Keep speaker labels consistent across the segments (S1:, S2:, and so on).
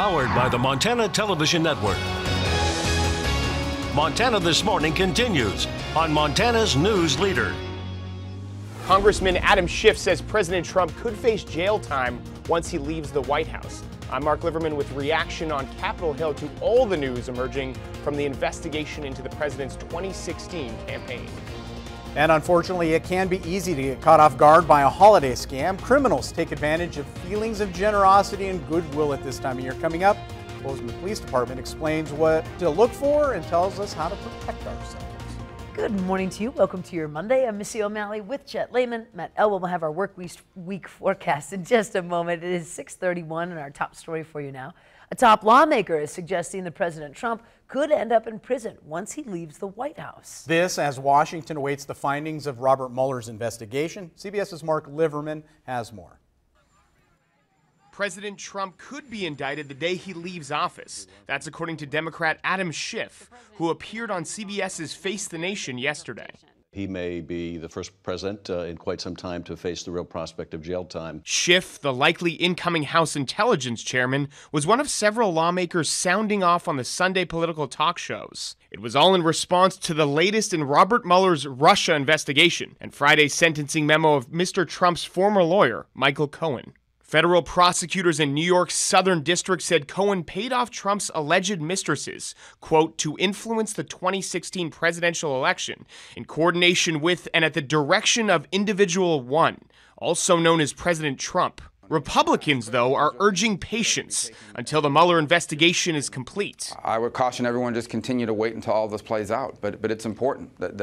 S1: Powered by the Montana Television Network. Montana This Morning continues on Montana's News Leader.
S2: Congressman Adam Schiff says President Trump could face jail time once he leaves the White House. I'm Mark Liverman with reaction on Capitol Hill to all the news emerging from the investigation into the president's 2016 campaign.
S3: And unfortunately, it can be easy to get caught off guard by a holiday scam. Criminals take advantage of feelings of generosity and goodwill at this time of year. Coming up, Bozeman Police Department explains what to look for and tells us how to protect ourselves.
S4: Good morning to you. Welcome to your Monday. I'm Missy O'Malley with Jet Lehman. Matt Elwell will have our work week forecast in just a moment. It is 6:31 and our top story for you now. A top lawmaker is suggesting that President Trump could end up in prison once he leaves the White House.
S3: This as Washington awaits the findings of Robert Mueller's investigation. CBS's Mark Liverman has more.
S2: President Trump could be indicted the day he leaves office. That's according to Democrat Adam Schiff, who appeared on CBS's Face the Nation yesterday.
S5: He may be the first president in quite some time to face the real prospect of jail time.
S2: Schiff, the likely incoming House Intelligence Chairman, was one of several lawmakers sounding off on the Sunday political talk shows. It was all in response to the latest in Robert Mueller's Russia investigation and Friday's sentencing memo of Mr. Trump's former lawyer, Michael Cohen. Federal prosecutors in New York's Southern District said Cohen paid off Trump's alleged mistresses, quote, to influence the 2016 presidential election in coordination with and at the direction of Individual One, also known as President Trump. Republicans, though, are urging patience until the Mueller investigation is complete.
S6: I would caution everyone just continue to wait until all this plays out, but it's important that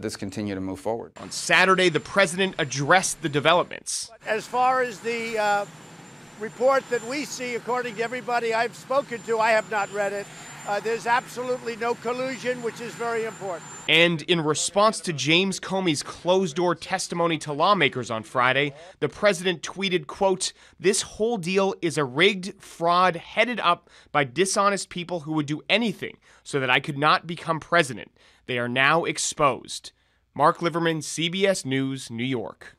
S6: this continue to move forward.
S2: On Saturday, the president addressed the developments.
S7: As far as the report that we see, according to everybody I've spoken to, I have not read it. There's absolutely no collusion, which is very important.
S2: And in response to James Comey's closed-door testimony to lawmakers on Friday, the president tweeted, quote, "This whole deal is a rigged fraud headed up by dishonest people who would do anything so that I could not become president. They are now exposed." Mark Liverman, CBS News, New York.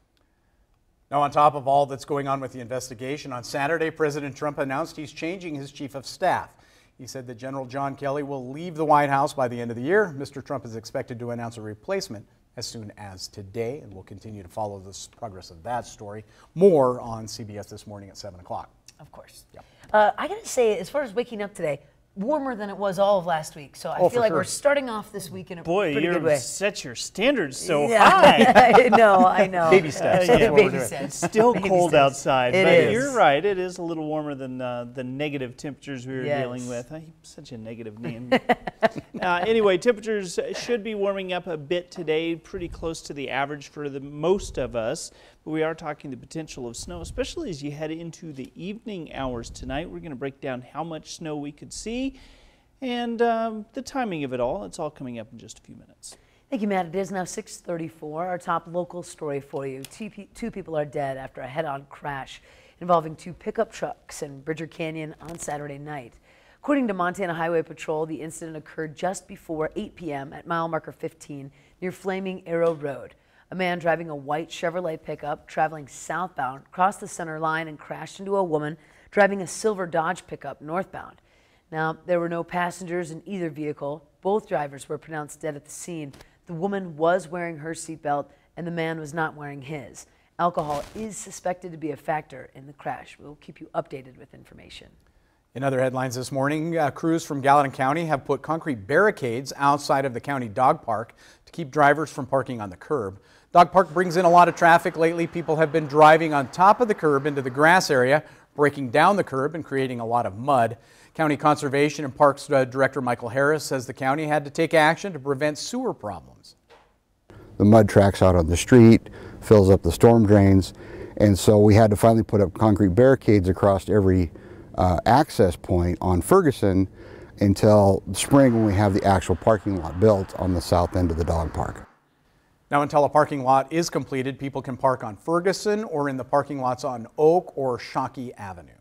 S3: Now, on top of all that's going on with the investigation, on Saturday, President Trump announced he's changing his chief of staff. He said that General John Kelly will leave the White House by the end of the year. Mr. Trump is expected to announce a replacement as soon as today, and we'll continue to follow the progress of that story. More on CBS This Morning at 7 o'clock.
S4: Of course.
S3: Yep.
S4: I got to say, as far as waking up today, warmer than it was all of last week. So I feel like we're starting off this week in a pretty good way.
S8: Boy, you set your standards so high.
S4: I know.
S3: Baby steps.
S4: Baby steps.
S8: Still
S4: Baby
S8: cold
S4: steps.
S8: outside,
S4: It
S8: but
S4: is.
S8: you're right. It is a little warmer than the negative temperatures we were
S4: Yes.
S8: dealing with. Such a negative name. Anyway, temperatures should be warming up a bit today, pretty close to the average for the most of us. But we are talking the potential of snow, especially as you head into the evening hours tonight. We're going to break down how much snow we could see and the timing of it all. It's all coming up in just a few minutes.
S4: Thank you, Matt. It is now 6:34. Our top local story for you. Two people are dead after a head-on crash involving two pickup trucks in Bridger Canyon on Saturday night. According to Montana Highway Patrol, the incident occurred just before 8 p.m. at mile marker 15 near Flaming Arrow Road. A man driving a white Chevrolet pickup traveling southbound crossed the center line and crashed into a woman driving a silver Dodge pickup northbound. Now, there were no passengers in either vehicle. Both drivers were pronounced dead at the scene. The woman was wearing her seatbelt and the man was not wearing his. Alcohol is suspected to be a factor in the crash. We'll keep you updated with information.
S3: In other headlines this morning, crews from Gallatin County have put concrete barricades outside of the county dog park to keep drivers from parking on the curb. Dog park brings in a lot of traffic lately. People have been driving on top of the curb into the grass area, breaking down the curb and creating a lot of mud. County Conservation and Parks Director Michael Harris says the county had to take action to prevent sewer problems.
S9: The mud tracks out on the street, fills up the storm drains, and so we had to finally put up concrete barricades across every access point on Ferguson until spring when we have the actual parking lot built on the south end of the dog park.
S3: Now, until a parking lot is completed, people can park on Ferguson or in the parking lots on Oak or Shockey Avenue.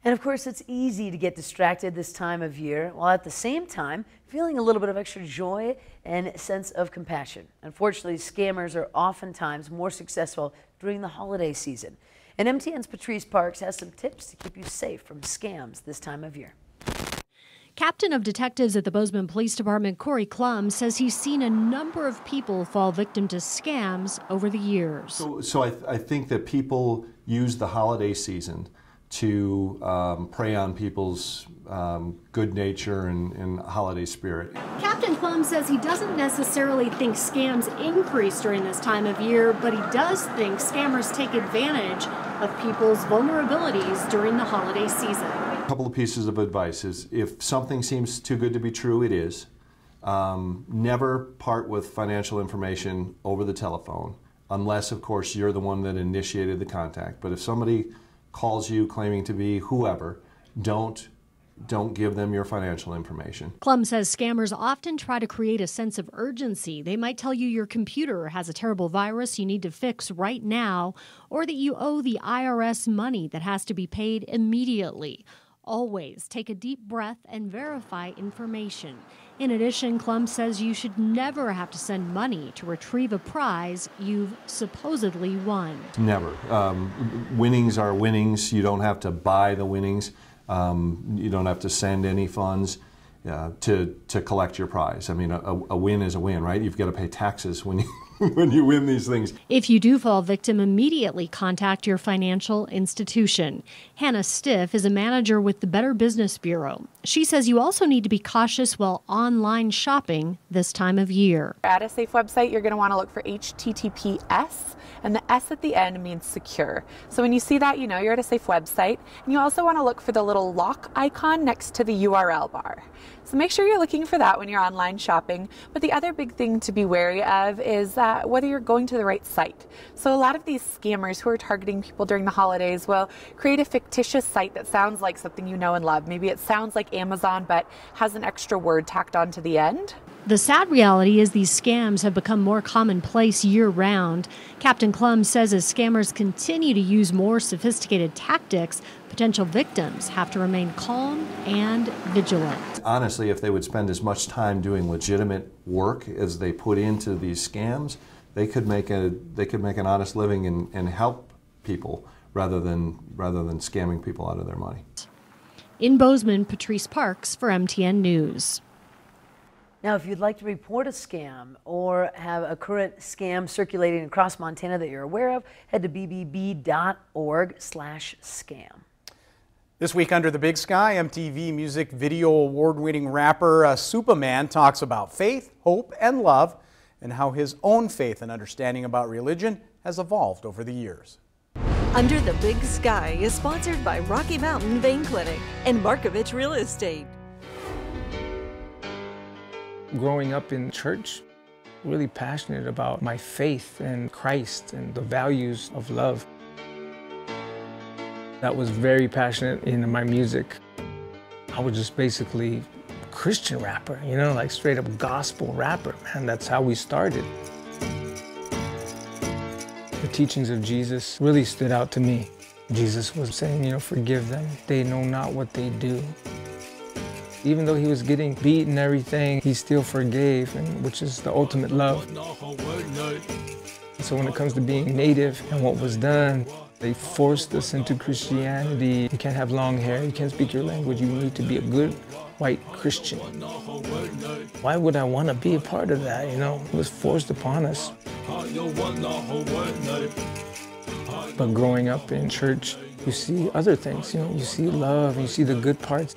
S4: And of course, it's easy to get distracted this time of year, while at the same time feeling a little bit of extra joy and sense of compassion. Unfortunately, scammers are oftentimes more successful during the holiday season. And MTN's Patrice Parks has some tips to keep you safe from scams this time of year.
S10: Captain of Detectives at the Bozeman Police Department, Corey Klum, says he's seen a number of people fall victim to scams over the years.
S11: So I think that people use the holiday season to prey on people's good nature and holiday spirit.
S10: Captain Klum says he doesn't necessarily think scams increase during this time of year, but he does think scammers take advantage of people's vulnerabilities during the holiday season.
S11: A couple of pieces of advice is if something seems too good to be true, it is. Never part with financial information over the telephone, unless, of course, you're the one that initiated the contact. But if somebody calls you claiming to be whoever, don't give them your financial information.
S10: Klum says scammers often try to create a sense of urgency. They might tell you your computer has a terrible virus you need to fix right now, or that you owe the IRS money that has to be paid immediately. Always take a deep breath and verify information. In addition, Klum says you should never have to send money to retrieve a prize you've supposedly won.
S11: Never. Winnings are winnings. You don't have to buy the winnings. You don't have to send any funds to collect your prize. I mean, a win is a win, right? You've got to pay taxes when you when you win these things.
S10: If you do fall victim, immediately contact your financial institution. Hannah Stiff is a manager with the Better Business Bureau. She says you also need to be cautious while online shopping this time of year.
S12: At a safe website, you're going to want to look for HTTPS, and the S at the end means secure. So when you see that, you know you're at a safe website. And you also want to look for the little lock icon next to the URL bar. So make sure you're looking for that when you're online shopping. But the other big thing to be wary of is whether you're going to the right site. So a lot of these scammers who are targeting people during the holidays will create a fictitious site that sounds like something you know and love. Maybe it sounds like Amazon, but has an extra word tacked on to the end.
S10: The sad reality is these scams have become more commonplace year-round. Captain Klum says as scammers continue to use more sophisticated tactics, potential victims have to remain calm and vigilant.
S11: Honestly, if they would spend as much time doing legitimate work as they put into these scams, they could make an honest living and help people rather than scamming people out of their money.
S10: In Bozeman, Patrice Parks for MTN News.
S4: Now, if you'd like to report a scam or have a current scam circulating across Montana that you're aware of, head to bbb.org/scam.
S3: This week under the big sky, MTV Music Video Award-winning rapper Superman talks about faith, hope, and love, and how his own faith and understanding about religion has evolved over the years.
S13: Under the Big Sky is sponsored by Rocky Mountain Vein Clinic and Markovich Real Estate.
S14: Growing up in church, really passionate about my faith and Christ and the values of love. That was very passionate in my music. I was just basically a Christian rapper, you know, like straight up gospel rapper, man. That's how we started. The teachings of Jesus really stood out to me. Jesus was saying, you know, forgive them. They know not what they do. Even though he was getting beat and everything, he still forgave, which is the ultimate love. So when it comes to being Native and what was done, they forced us into Christianity. You can't have long hair, you can't speak your language, you need to be a good white Christian. Why would I want to be a part of that, you know? It was forced upon us. But growing up in church, you see other things, you know, you see love, you see the good parts.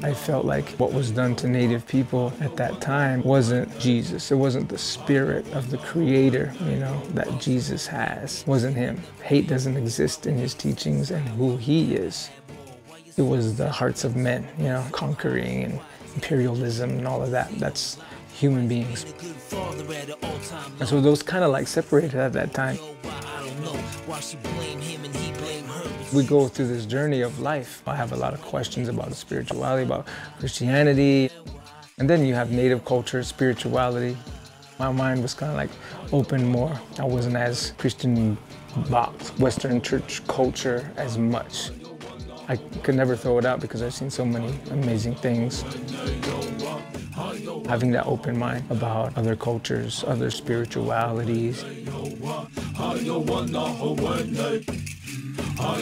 S14: I felt like what was done to Native people at that time wasn't Jesus. It wasn't the spirit of the Creator, you know, that Jesus has. It wasn't him. Hate doesn't exist in his teachings and who he is. It was the hearts of men, you know, conquering and imperialism and all of that. That's human beings. And so those kind of like separated at that time. We go through this journey of life. I have a lot of questions about spirituality, about Christianity. And then you have Native culture, spirituality. My mind was kind of like open more. I wasn't as Christian boxed, Western church culture as much. I could never throw it out because I've seen so many amazing things. Having that open mind about other cultures, other spiritualities.
S3: By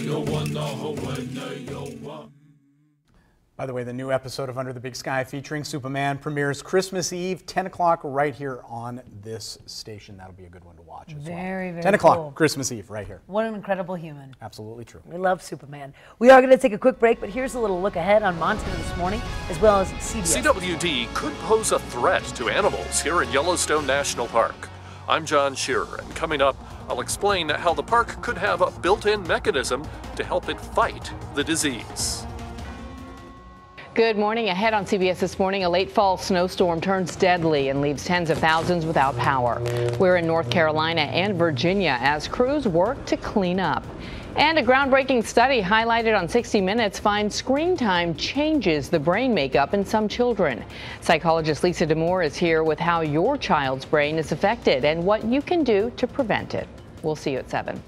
S3: the way, the new episode of Under the Big Sky featuring Superman premieres Christmas Eve, 10 o'clock, right here on this station. That'll be a good one to watch as well.
S4: Very
S3: 10 o'clock,
S4: cool.
S3: Christmas Eve, right here.
S4: What an incredible human.
S3: Absolutely true.
S4: We love Superman. We are going to take a quick break, but here's a little look ahead on Montana this morning, as well as CBS.
S15: CWD could pose a threat to animals here in Yellowstone National Park. I'm John Shearer, and coming up, I'll explain how the park could have a built-in mechanism to help it fight the disease.
S16: Good morning. Ahead on CBS this morning, a late fall snowstorm turns deadly and leaves tens of thousands without power. We're in North Carolina and Virginia as crews work to clean up. And a groundbreaking study highlighted on 60 Minutes finds screen time changes the brain makeup in some children. Psychologist Lisa Damour is here with how your child's brain is affected and what you can do to prevent it. We'll see you at 7.